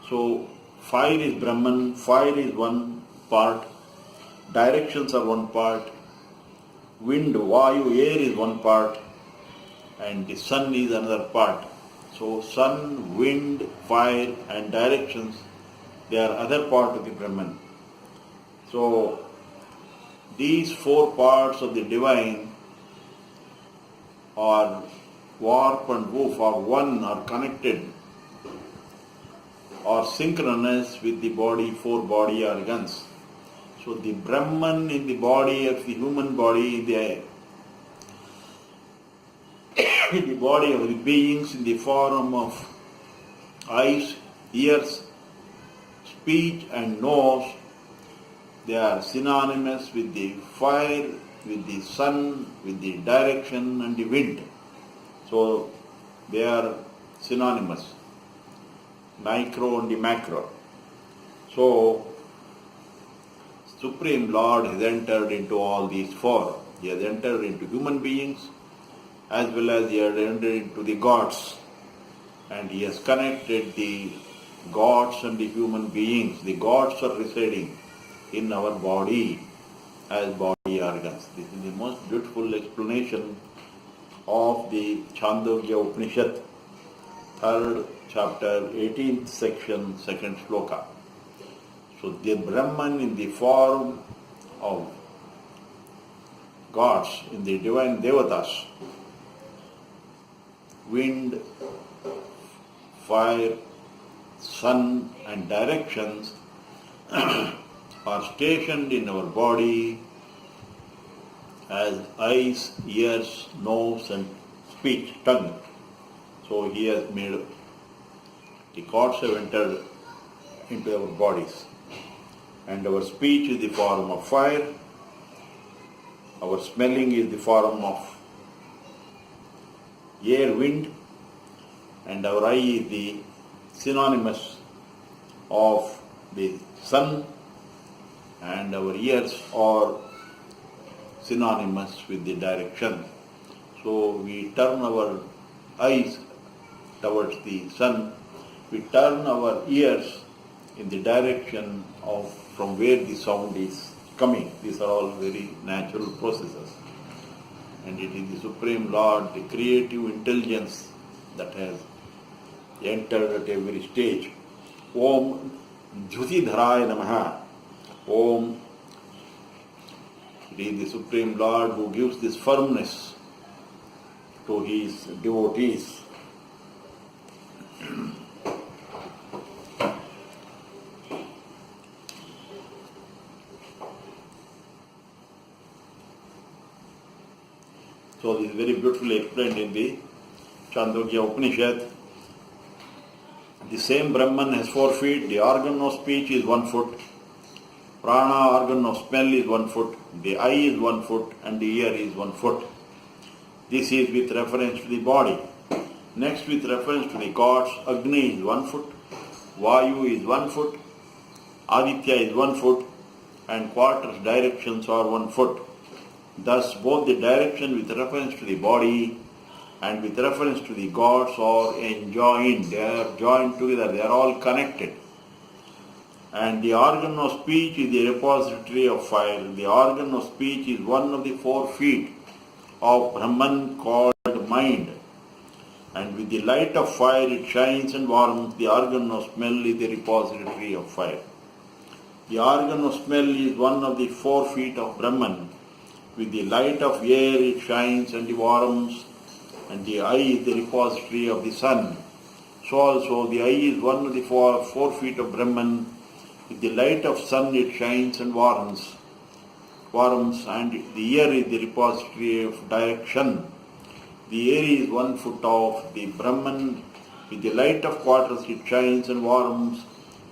So fire is Brahman, fire is 1 part, directions are 1 part, wind, Vayu, air is 1 part, and the sun is another part. So sun, wind, fire and directions, they are other part of the Brahman. So these 4 parts of the divine are warp and woof, are one, are connected, are synchronous with the body, 4 body organs. So the Brahman in the body of the human body, the body of the beings in the form of eyes, ears, speech and nose, they are synonymous with the fire, with the sun, with the direction and the wind. So they are synonymous, micro and the macro. So Supreme Lord has entered into all these 4. He has entered into human beings as well as He has entered into the gods. And He has connected the gods and the human beings. The gods are residing in our body as body organs. This is the most beautiful explanation of the Chandogya Upanishad, 3rd chapter, 18th section, 2nd shloka. So the Brahman in the form of gods, in the divine devatas, wind, fire, sun and directions are stationed in our body as eyes, ears, nose and speech, tongue. So he has made the gods have entered into our bodies. And our speech is the form of fire, our smelling is the form of air, wind, and our eye is the synonymous of the sun, and our ears are synonymous with the direction. So we turn our eyes towards the sun, we turn our ears in the direction of from where the sound is coming. These are all very natural processes. And it is the Supreme Lord, the creative intelligence that has entered at every stage. Om Vishnusahasranama namah. Om. It is the Supreme Lord who gives this firmness to his devotees. So this is very beautifully explained in the Chandogya Upanishad. The same Brahman has 4 feet, the organ of speech is 1 foot, prana organ of smell is 1 foot, the eye is 1 foot and the ear is 1 foot. This is with reference to the body. Next, with reference to the gods, Agni is 1 foot, Vayu is 1 foot, Aditya is 1 foot and quarters directions are 1 foot. Thus, both the direction with reference to the body and with reference to the gods are enjoined. They are joined together. They are all connected. And the organ of speech is the repository of fire. The organ of speech is one of the 4 feet of Brahman called mind. And with the light of fire it shines and warms. The organ of smell is the repository of fire. The organ of smell is one of the 4 feet of Brahman. With the light of air it shines and warms, and the eye is the repository of the sun. So also the eye is one of the 4 feet of Brahman. With the light of sun it shines and warms, and the ear is the repository of direction. The air is 1 foot of the Brahman. With the light of quarters it shines and warms.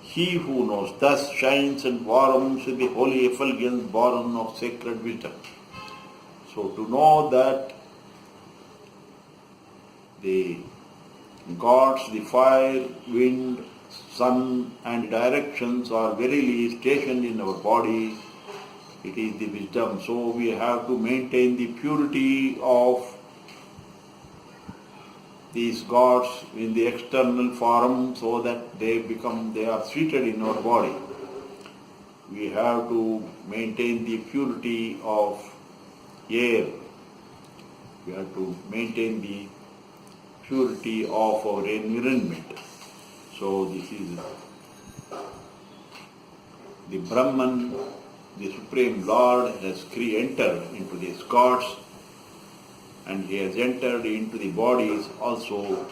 He who knows thus shines and warms with the holy effulgence born of sacred wisdom. So to know that the gods, the fire, wind, sun and directions are verily stationed in our body, it is the wisdom. So we have to maintain the purity of these gods in the external form so that they are seated in our body. We have to maintain the purity of air. We have to maintain the purity of our environment. So this is the Brahman, the Supreme Lord has entered into these gods, and he has entered into the bodies also,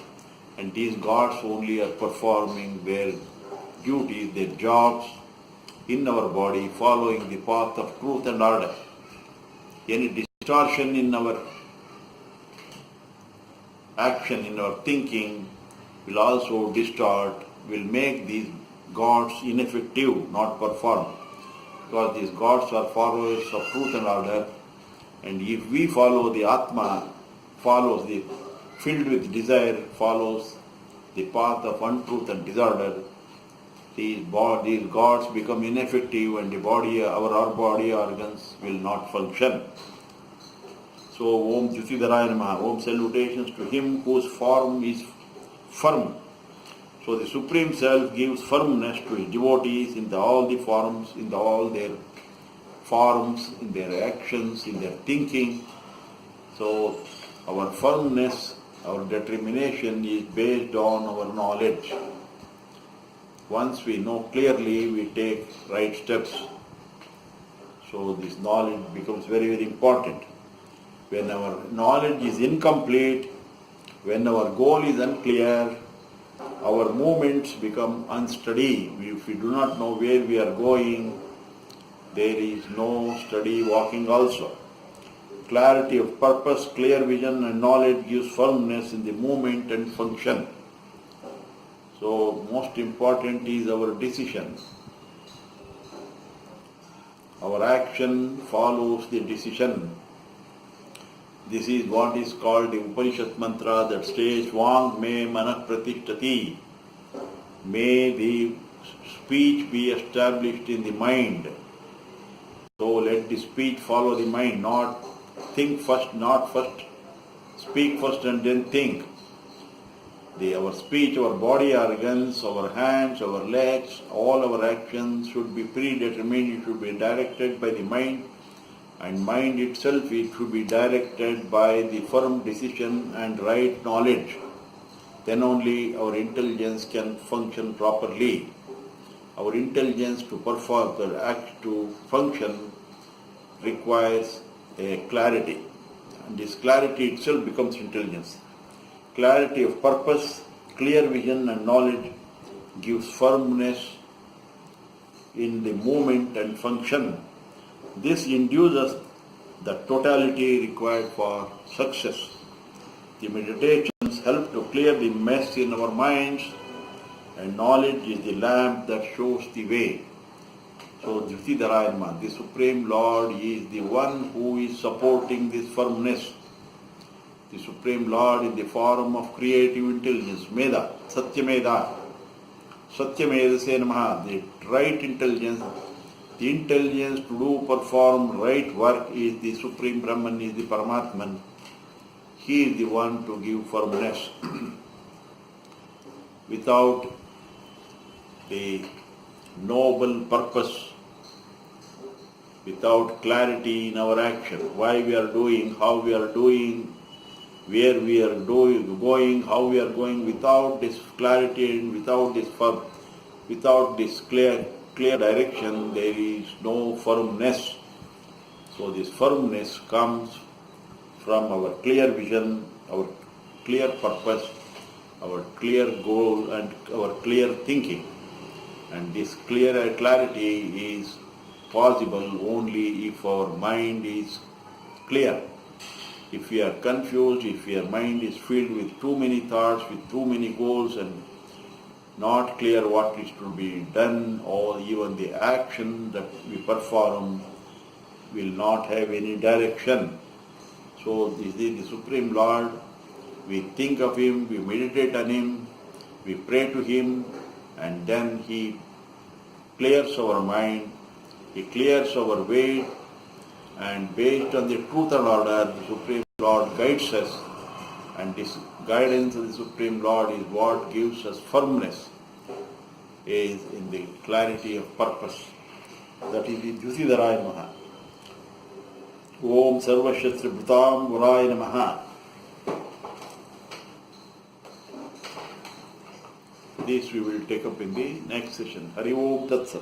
and these gods only are performing their duties, their jobs in our body, following the path of truth and order. Any distortion in our action, in our thinking, will also distort, will make these gods ineffective, not perform. Because these gods are followers of truth and order, and if we follow the Atma, follows the filled with desire, follows the path of untruth and disorder, these gods become ineffective and our body organs will not function. So, Om Vishnusahasranama, Om salutations to him whose form is firm So the Supreme Self gives firmness to his devotees in all the forms, in all their forms, in their actions, in their thinking. So our firmness, our determination is based on our knowledge. Once we know clearly, we take right steps. So this knowledge becomes very, very important. When our knowledge is incomplete, when our goal is unclear, our movements become unsteady. If we do not know where we are going, there is no steady walking also. Clarity of purpose, clear vision and knowledge gives firmness in the movement and function. So most important is our decision. Our action follows the decision. This is what is called the Upanishad mantra that says, Vang me manah pratishtati. May the speech be established in the mind. So let the speech follow the mind, not think first, not first, speak first and then think. Our speech, our body organs, our hands, our legs, all our actions should be predetermined, it should be directed by the mind, and mind itself it should be directed by the firm decision and right knowledge. Then only our intelligence can function properly. Our intelligence to perform, the act to function requires a clarity, and this clarity itself becomes intelligence. Clarity of purpose, clear vision and knowledge gives firmness in the movement and function. This induces the totality required for success. The meditations help to clear the mess in our minds, and knowledge is the lamp that shows the way. So Vishnusahasranama, the Supreme Lord, is the one who is supporting this firmness. The Supreme Lord in the form of creative intelligence, Meda, Satyameda, Satyamedhase namah, the right intelligence, the intelligence to perform right work is the Supreme Brahman, is the Paramatman. He is the one to give firmness. Without the noble purpose, without clarity in our action, why we are doing, how we are doing, where we are going, how we are going, without this clarity and without this clear direction, there is no firmness. So this firmness comes from our clear vision, our clear purpose, our clear goal and our clear thinking. And this clarity is possible only if our mind is clear. If we are confused, if your mind is filled with too many thoughts, with too many goals and not clear what is to be done, or even the action that we perform will not have any direction. So this is the Supreme Lord. We think of Him, we meditate on Him, we pray to Him, and then He clears our mind, He clears our way, and based on the truth and order, the Supreme Lord guides us, and this guidance of the Supreme Lord is what gives us firmness, is in the clarity of purpose. That is the Vishnusahasranama. Om Sarvashastri Bhutam Guraya Namaha. This we will take up in the next session. Hari Om Tat Sat.